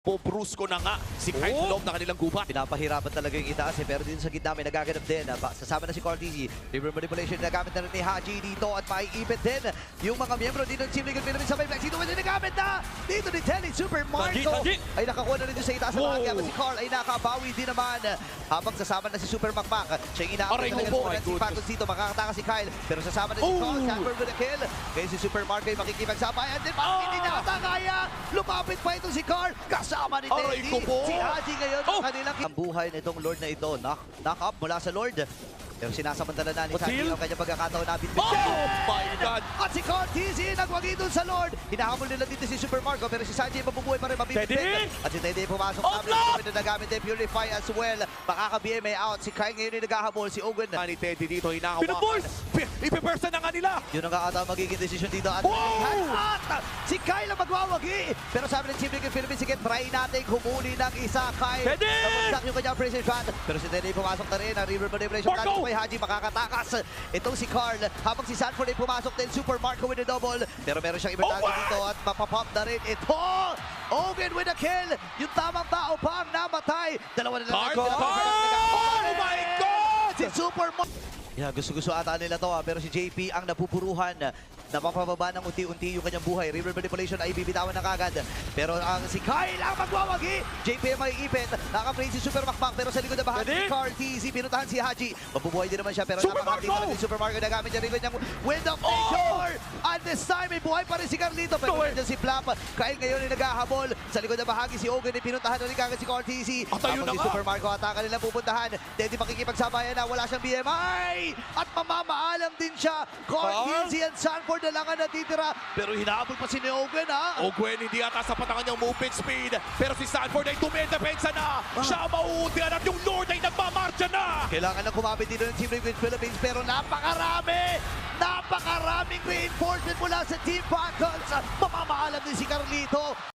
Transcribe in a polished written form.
Pobrusko na nga si Kyle sa loob ng kanilang gubat. Pinapahirapan talaga yung itaas pero dito sa gitna may nagaganap din. Sasama na si Cortez. River manipulation nagamit na rin ni Haji dito at maiipit din yung mga miyembro dito ng Team League Philippines sa may flex. Dito may nagamit na dito ni Telly Super Marco. Ay nakakuha na rin doon sa itaas sa mga kaya si Carl ay nakabawi din naman. Habang sasama na si Super Makmak. Siya yung inaabot na talaga si Patos dito. Makakataka si Kyle pero sasama na si Carl. Sanford with a kill. Kaya si Super Marco ay makikipagsabayan din. Parang hindi nakatakaya. Lumapit pa ito si Carl. Kasama ni Telly. Si Haji ngayon ang kanilang ang buhay nitong Lord na ito. Knock up mula sa Lord. Pero sinasamantala na ni Haji ang kanyang pagkakataon na bitbit. Oh my God! At si Cortez nagwagi doon sa Lord. Hinahamol nila dito si Super Marco pero si Sanji mabubuhay pa rin mabibigyan. At si Teddy pumasok na nagamit din Purify as well. Makaka-BMA out. Si Kai ngayon yung naghahabol. Si Ogun. Ni Teddy dito hinahawakan. Ipipersa na nga nila. Yun ang ata magiging desisyon dito. At si Kyle ang magwawagi. Pero sabi ng Team League Philippines, sige, try natin humuli ng isa. Kyle. Napagsak yung kanyang precision shot. Pero si Teddy pumasok na rin. Ang river manipulation. Kay Haji makakatakas. Itong si Carl. Habang si Sanford ay pumasok din. Super Marco with a double. Pero meron siyang ibertagi dito. At mapapop na rin ito. Ogun with a kill. Yung tamang tao pa ang namatay. Dalawa na lang. Oh my God! Si Super Marco. Yeah, gusto-gusto ata nila to pero si JP ang napupuruhan. Napapababa ng unti-unti yung kanyang buhay. River manipulation ay bibitawan na kagad. Pero ang si Kyle ang magwawagi. JP ang maiipit. Naka-play si Super Makmak pero sa likod na bahagi si Carl TZ. Pinutahan si Haji. Mabubuhay din naman siya pero napakati naman si Super Marco. Nagamit niya rin yung Wind of Nature. At this time may buhay pa rin si Carlito. Pero nandiyan si Flap. Kyle ngayon ay naghahabol. Sa likod na bahagi si Ogun ay pinutahan na rin kagad si Carl TZ. Habang si Super Marco ataka nila pupuntahan. Teddy makikipagsabayan na. Wala siyang BMI. At mamamaalam din siya. Carl TZ and Sanford na lang ang natitira. Pero hinahabol pa si Ogun ha. Ogun hindi ata sapat ang kanyang movement speed. Pero si Sanford ay tumedepensa na. Siya mauutihan at yung Lord ay nagmamarcha na. Kailangan na kumapit dito ng Team League Philippines pero napakaraming reinforcement mula sa Team Falcons. Mamamaalam din si Carlito.